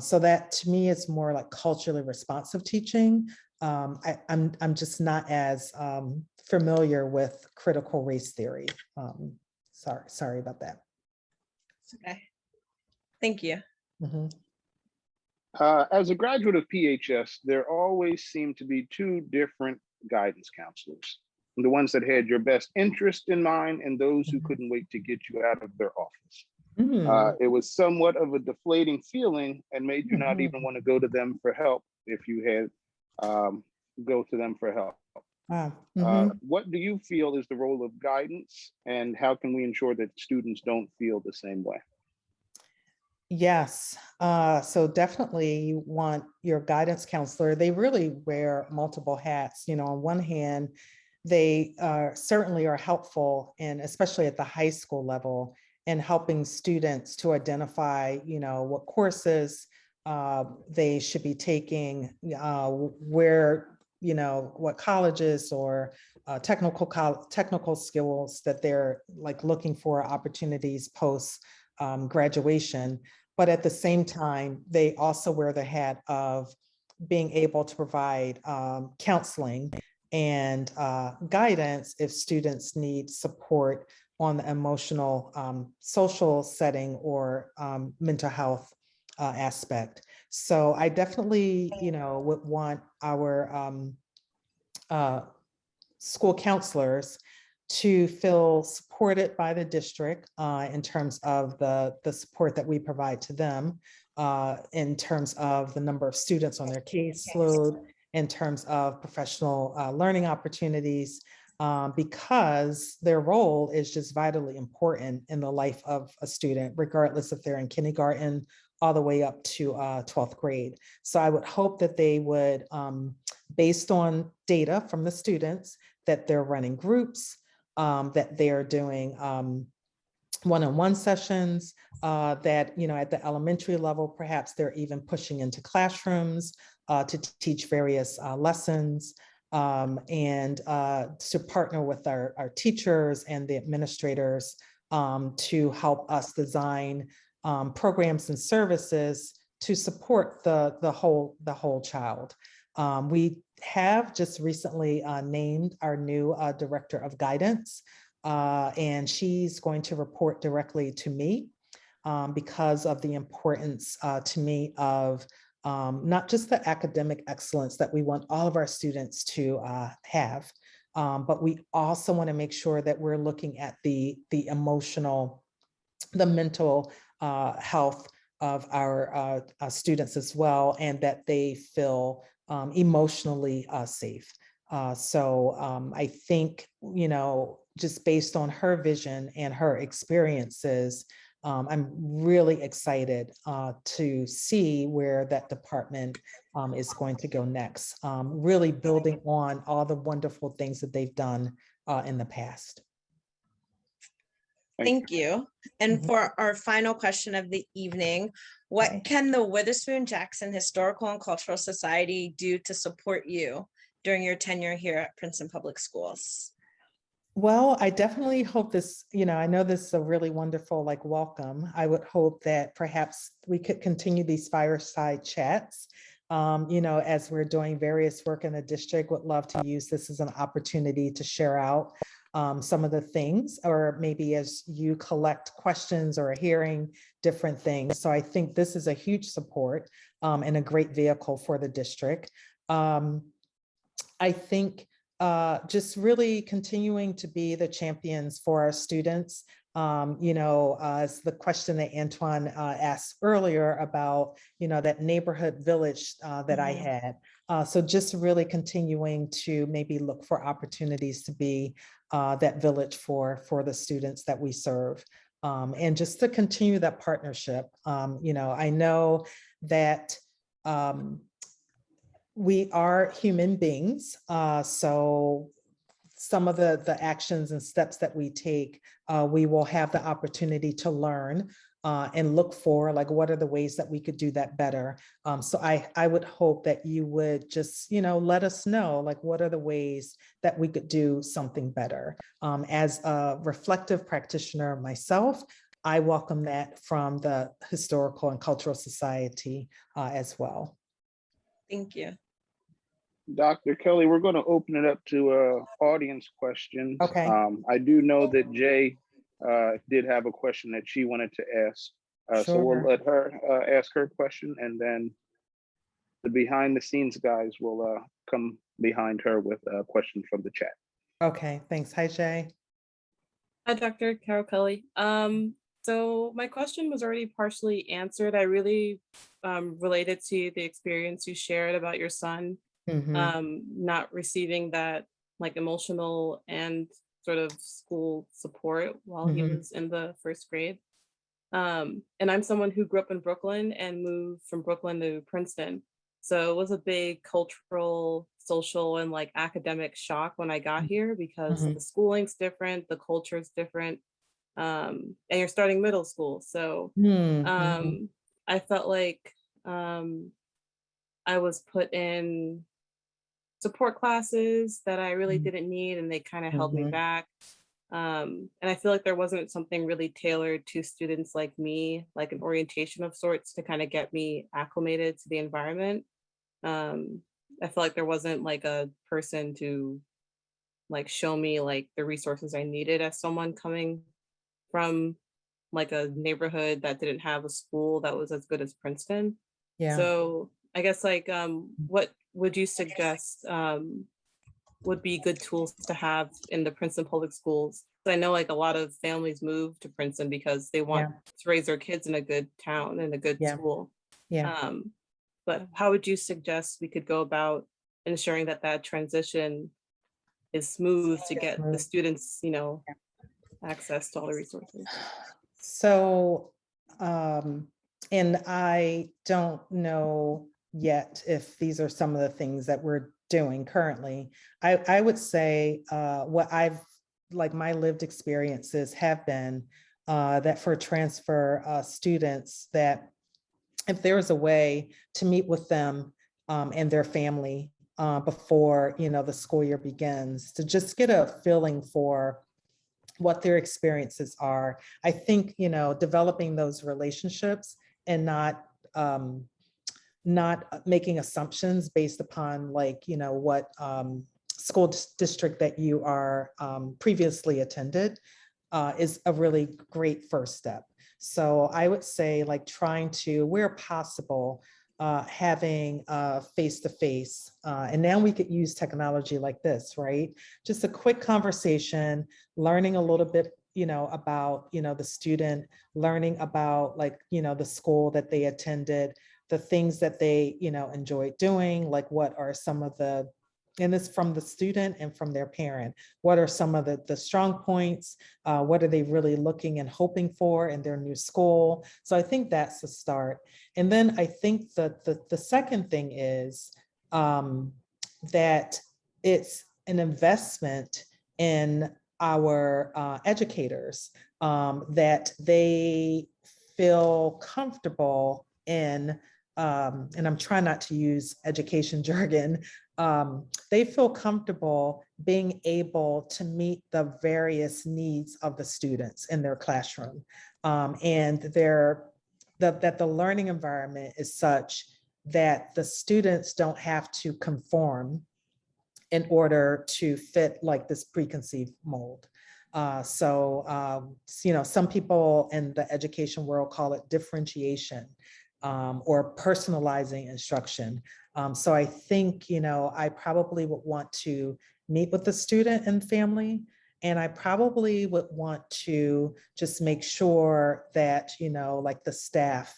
So that to me is more like culturally responsive teaching. I'm just not as familiar with critical race theory. Sorry about that. Okay, thank you. Mm-hmm. As a graduate of PHS, there always seemed to be two different guidance counselors. The ones that had your best interest in mind and those who couldn't wait to get you out of their office. Mm-hmm. It was somewhat of a deflating feeling and made you not even want to go to them for help if you had go to them for help. Wow. Mm-hmm. What do you feel is the role of guidance, and how can we ensure that students don't feel the same way? Yes, so definitely you want your guidance counselor. They really wear multiple hats. On one hand, they certainly are helpful, and especially at the high school level, in helping students to identify, what courses they should be taking, where, what colleges or technical skills that they're looking for opportunities post graduation. But at the same time, they also wear the hat of being able to provide counseling and guidance if students need support on the emotional, social setting or mental health aspect. So I definitely, would want our school counselors to feel supported by the district in terms of the support that we provide to them, in terms of the number of students on their caseload, in terms of professional learning opportunities, because their role is just vitally important in the life of a student, regardless if they're in kindergarten all the way up to 12th grade. So I would hope that they would, based on data from the students, that they're running groups, that they're doing one-on-one sessions, that, at the elementary level, perhaps they're even pushing into classrooms to teach various lessons, and to partner with our teachers and the administrators to help us design programs and services to support the whole child. We have just recently named our new director of guidance, and she's going to report directly to me because of the importance to me of not just the academic excellence that we want all of our students to have, but we also want to make sure that we're looking at the emotional, the mental health of our students as well, and that they feel emotionally safe. So I think, just based on her vision and her experiences, I'm really excited to see where that department is going to go next, really building on all the wonderful things that they've done in the past. Thank you. And Mhm. for our final question of the evening, what Okay. can the Witherspoon Jackson Historical and Cultural Society do to support you during your tenure here at Princeton Public Schools? Well, I definitely hope this, I know this is a really wonderful welcome. I would hope that perhaps we could continue these fireside chats. As we're doing various work in the district, would love to use this as an opportunity to share out some of the things, or maybe as you collect questions or hearing different things. So I think this is a huge support and a great vehicle for the district. I think just really continuing to be the champions for our students. As the question that Antoine asked earlier about, that neighborhood village that I had. So just really continuing to maybe look for opportunities to be that village for the students that we serve. And just to continue that partnership. I know that we are human beings, so some of the actions and steps that we take, we will have the opportunity to learn and look for what are the ways that we could do that better. So I would hope that you would just let us know what are the ways that we could do something better. As a reflective practitioner myself, I welcome that from the Historical and Cultural Society as well. Thank you. Dr. Kelley, we're going to open it up to audience questions. Okay. I do know that Jay did have a question that she wanted to ask. So we'll Sure. let her ask her question, and then the behind the scenes guys will come behind her with a question from the chat. Okay, thanks. Hi, Jay. Hi, Dr. Carol Kelley. So my question was already partially answered. I really related to the experience you shared about your son Mhm. not receiving that emotional and sort of school support while he Mhm. was in the first grade. And I'm someone who grew up in Brooklyn and moved from Brooklyn to Princeton. So it was a big cultural, social, and academic shock when I got here because the Mhm. schooling's different, the culture's different, and you're starting middle school. So Mhm. I felt like I was put in support classes that I really Mhm. didn't need, and they kind of held me Mhm. back. And I feel like there wasn't something really tailored to students like me, like an orientation of sorts to kind of get me acclimated to the environment. I feel like there wasn't a person to show me the resources I needed as someone coming from a neighborhood that didn't have a school that was as good as Princeton. Yeah. So I guess what would you suggest would be good tools to have in the Princeton Public Schools? I know a lot of families move to Princeton because they want Yeah. to raise their kids in a good town and a good Yeah. school. Yeah. But how would you suggest we could go about ensuring that that transition is smooth to get the Smooth. students, access to all the resources? So, and I don't know yet if these are some of the things that we're doing currently. I would say what I've my lived experiences have been that for transfer students, that if there is a way to meet with them and their family before the school year begins, to just get a feeling for what their experiences are. I think developing those relationships and not making assumptions based upon what school district that you are previously attended is a really great first step. So I would say trying to, where possible, having face-to-face. And now we could use technology like this, right? Just a quick conversation, learning a little bit, about, the student, learning about like, the school that they attended, the things that they, enjoyed doing, like what are some of the, and this from the student and from their parent, what are some of the strong points? What are they really looking and hoping for in their new school? So I think that's the start. And then I think that the second thing is that it's an investment in our educators, that they feel comfortable in, and I'm trying not to use education jargon, they feel comfortable being able to meet the various needs of the students in their classroom. And that the learning environment is such that the students don't have to conform in order to fit like this preconceived mold. Some people in the education world call it differentiation, or personalizing instruction. So I think, I probably would want to meet with the student and family, and I probably would want to just make sure that, like the staff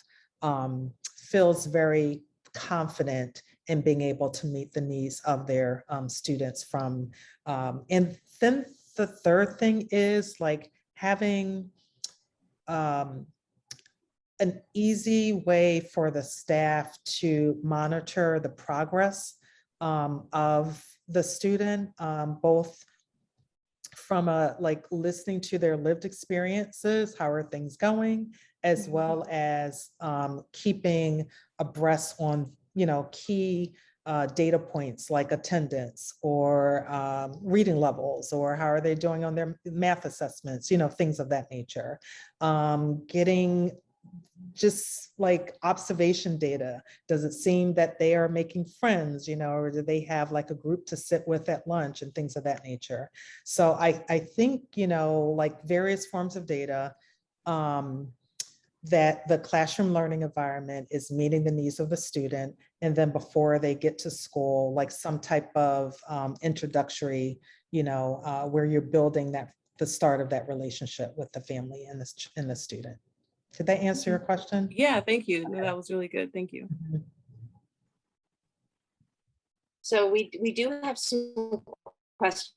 feels very confident in being able to meet the needs of their students from, and then the third thing is like having an easy way for the staff to monitor the progress of the student, both from like listening to their lived experiences, how are things going, as well as keeping abreast on, key data points like attendance or reading levels, or how are they doing on their math assessments, things of that nature. Getting just like observation data. Does it seem that they are making friends, or do they have like a group to sit with at lunch and things of that nature? So I think, like various forms of data, that the classroom learning environment is meeting the needs of the student. And then before they get to school, like some type of introductory, where you're building the start of that relationship with the family and the student. Did that answer your question? Yeah, thank you. No, that was really good. Thank you. So we do have some questions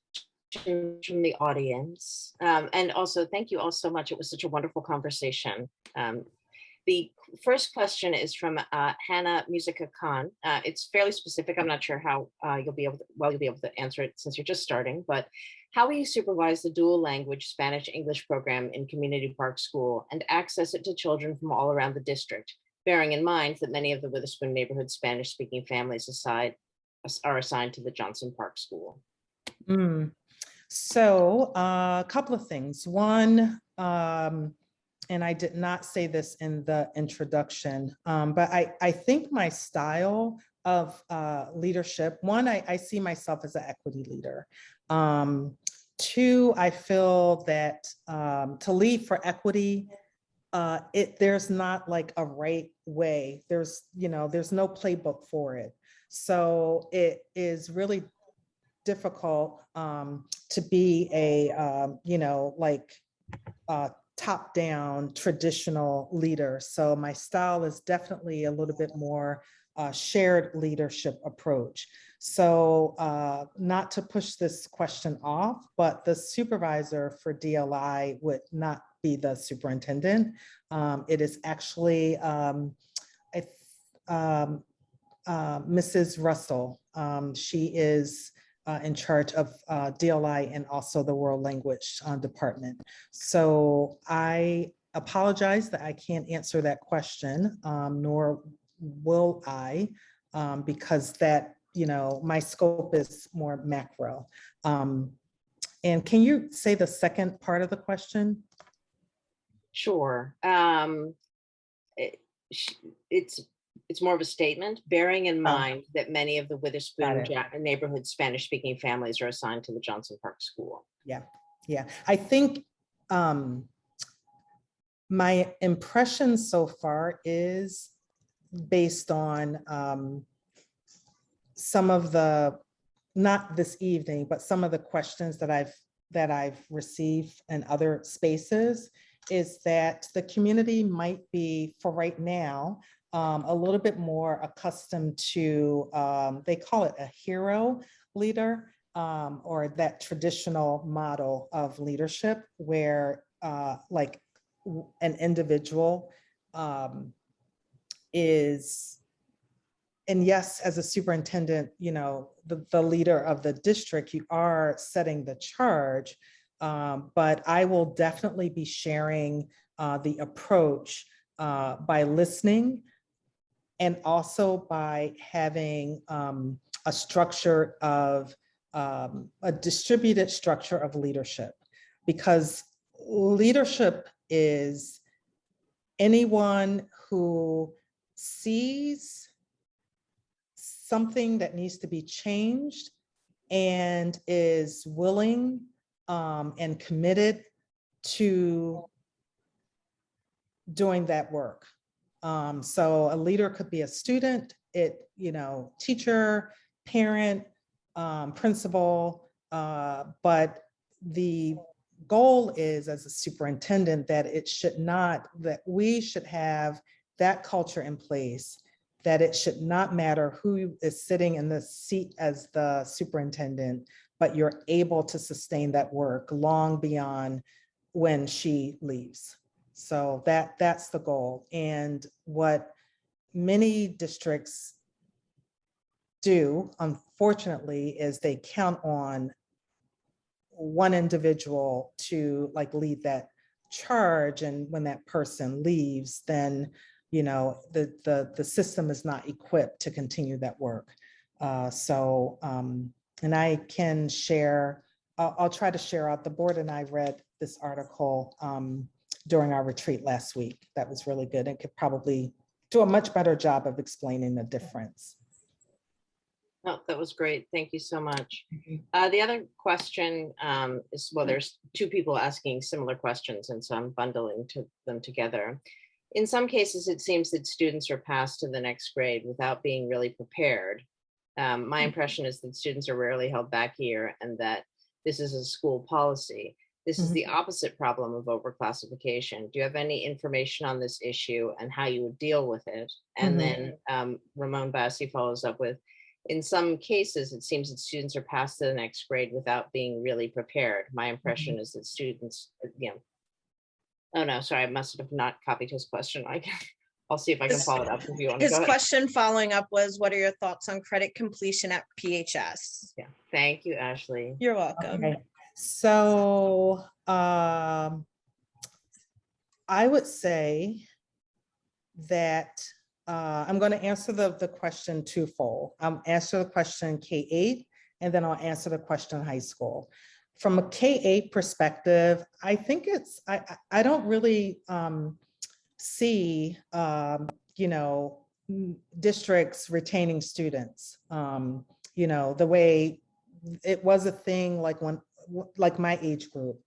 from the audience. And also, thank you all so much. It was such a wonderful conversation. The first question is from Hannah Musica Khan. It's fairly specific. I'm not sure how you'll be able to answer it since you're just starting, but how will you supervise the dual language Spanish-English program in Community Park School and access it to children from all around the district, bearing in mind that many of the Witherspoon neighborhood Spanish-speaking families are assigned to the Johnson Park School? So a couple of things. One, and I did not say this in the introduction, but I think my style of leadership, one, I see myself as an equity leader. Two, I feel that to lead for equity, there's not like a right way. There's no playbook for it. So it is really difficult to be a, top-down traditional leader. So my style is definitely a little bit more shared leadership approach. So not to push this question off, but the supervisor for DLI would not be the superintendent. It is actually Mrs. Russell. She is in charge of DLI and also the world language department. So I apologize that I can't answer that question, nor will I, because that, my scope is more macro. And can you say the second part of the question? Sure. It's more of a statement, bearing in mind that many of the Witherspoon neighborhood Spanish-speaking families are assigned to the Johnson Park School. Yeah. I think my impression so far is based on some of the, not this evening, but some of the questions that I've received in other spaces, is that the community might be, for right now, a little bit more accustomed to, they call it a hero leader, or that traditional model of leadership where like an individual is, and yes, as a superintendent, you know, the leader of the district, you are setting the charge, but I will definitely be sharing the approach by listening, and also by having a structure of a distributed structure of leadership, because leadership is anyone who sees something that needs to be changed and is willing and committed to doing that work. So a leader could be a student, teacher, parent, principal, but the goal is, as a superintendent, that we should have that culture in place, that it should not matter who is sitting in the seat as the superintendent, but you're able to sustain that work long beyond when she leaves. So that's the goal. And what many districts do, unfortunately, is they count on one individual to lead that charge. And when that person leaves, then, the system is not equipped to continue that work. And I can share, I'll try to share out. The board and I read this article during our retreat last week. That was really good and could probably do a much better job of explaining the difference. Oh, that was great. Thank you so much. The other question is, well, there's two people asking similar questions, and so I'm bundling them together. In some cases, it seems that students are passed to the next grade without being really prepared. My impression is that students are rarely held back here, and that this is a school policy. This is the opposite problem of overclassification. Do you have any information on this issue and how you would deal with it? And then Ramon Bassi follows up with, in some cases, it seems that students are passed to the next grade without being really prepared. My impression is that students, oh no, sorry, I must have not copied his question. I'll see if I can follow it up if you want to His go ahead. question following up was, what are your thoughts on credit completion at PHS? Yeah, thank you, Ashley. You're welcome. Okay. So I would say that I'm going to answer the question twofold. Answer the question K-8, and then I'll answer the question high school. From a K-8 perspective, I think I don't really see, districts retaining students, the way it was a thing like my age group.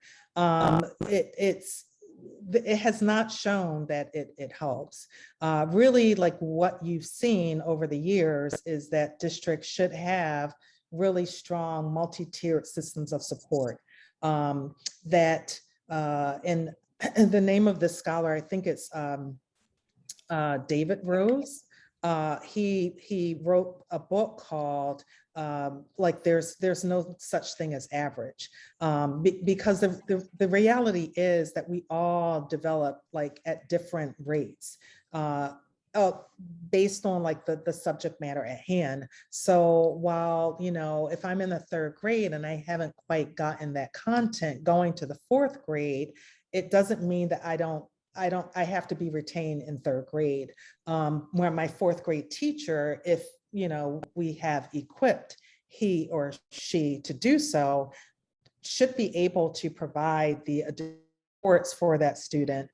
It has not shown that it helps. Really, what you've seen over the years is that districts should have really strong multi-tiered systems of support. That in the name of this scholar, I think it's David Rose. He wrote a book called there's no such thing as average, because the reality is that we all develop at different rates based on the subject matter at hand. So while, if I'm in the third grade and I haven't quite gotten that content going to the fourth grade, it doesn't mean that I have to be retained in third grade. Where my fourth grade teacher, if we have equipped he or she to do so, should be able to provide the supports for that student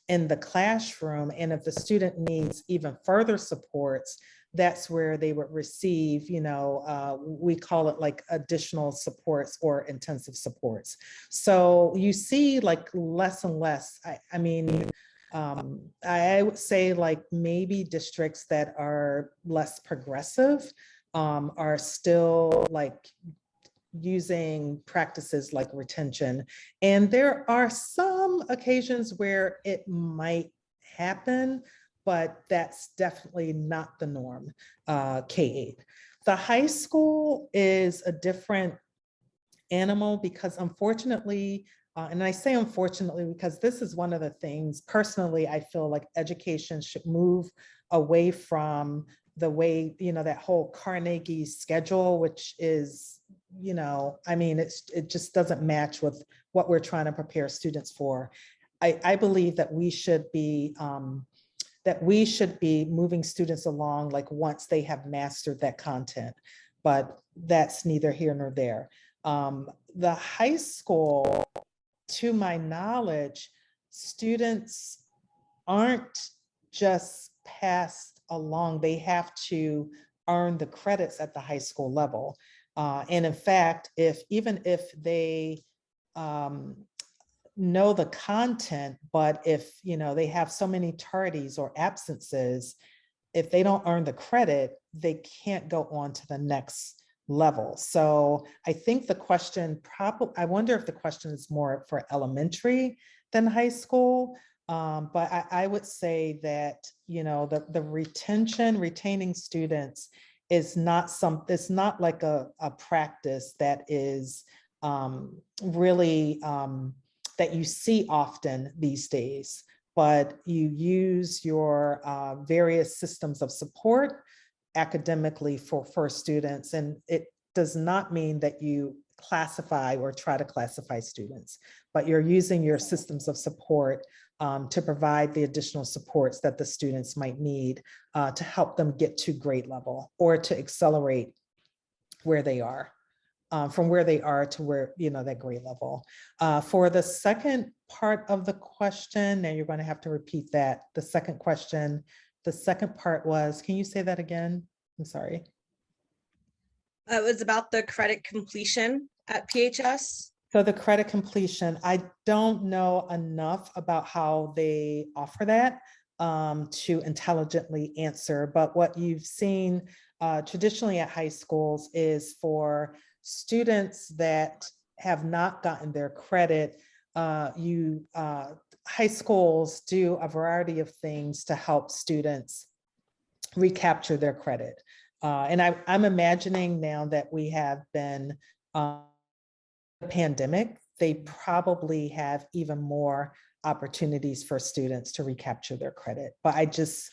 in the classroom. And if the student needs even further supports, that's where they would receive, we call it additional supports or intensive supports. So you see less and less. I mean, I would say like maybe districts that are less progressive are still like using practices like retention. And there are some occasions where it might happen, but that's definitely not the norm, K-8. The high school is a different animal because unfortunately, and I say unfortunately because this is one of the things, personally, I feel like education should move away from the way, that whole Carnegie schedule, which is, I mean, it just doesn't match with what we're trying to prepare students for. I believe that we should be moving students along like once they have mastered that content, but that's neither here nor there. The high school, to my knowledge, students aren't just passed along, they have to earn the credits at the high school level. And in fact, even if they know the content, but if they have so many tardies or absences, if they don't earn the credit, they can't go on to the next level. So I think the question I wonder if the question is more for elementary than high school. But I would say that, the retaining students is not it's not like a practice that is really that you see often these days, but you use your various systems of support academically for students. And it does not mean that you classify or try to classify students, but you're using your systems of support to provide the additional supports that the students might need to help them get to grade level or to accelerate where they are, from where they are to where, that grade level. For the second part of the question, now you're going to have to repeat that. The second question, the second part was, can you say that again? I'm sorry. It was about the credit completion at PHS. So the credit completion, I don't know enough about how they offer that to intelligently answer, but what you've seen traditionally at high schools is for students that have not gotten their credit, high schools do a variety of things to help students recapture their credit. And I'm imagining now that we have been pandemic, they probably have even more opportunities for students to recapture their credit. But I just,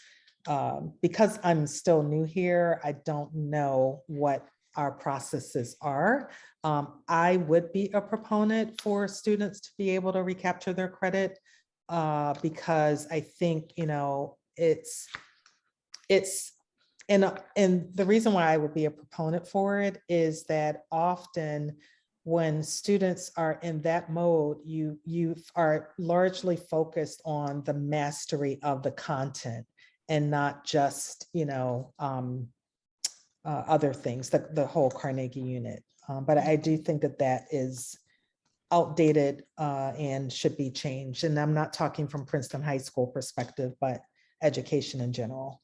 because I'm still new here, I don't know what our processes are. I would be a proponent for students to be able to recapture their credit because I think, and the reason why I would be a proponent for it is that often when students are in that mode, you are largely focused on the mastery of the content and not just, other things, the whole Carnegie unit. But I do think that is outdated and should be changed. And I'm not talking from Princeton High School perspective, but education in general.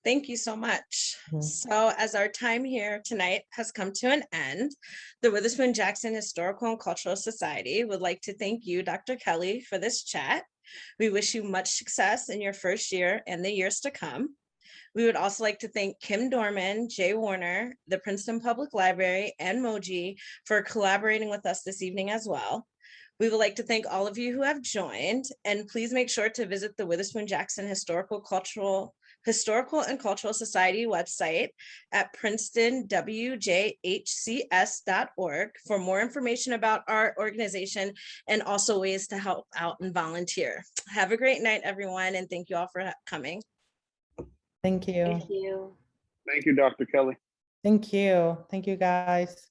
Thank you so much. Mhm. So as our time here tonight has come to an end, the Witherspoon Jackson Historical and Cultural Society would like to thank you, Dr. Kelley, for this chat. We wish you much success in your first year and the years to come. We would also like to thank Kim Dorman, Jay Warner, the Princeton Public Library, and Moji for collaborating with us this evening as well. We would like to thank all of you who have joined, and please make sure to visit the Witherspoon Jackson Historical and Cultural Society website at princetonwjhcs.org for more information about our organization and also ways to help out and volunteer. Have a great night, everyone, and thank you all for coming. Thank you. Thank you. Thank you, Dr. Kelley. Thank you. Thank you, guys.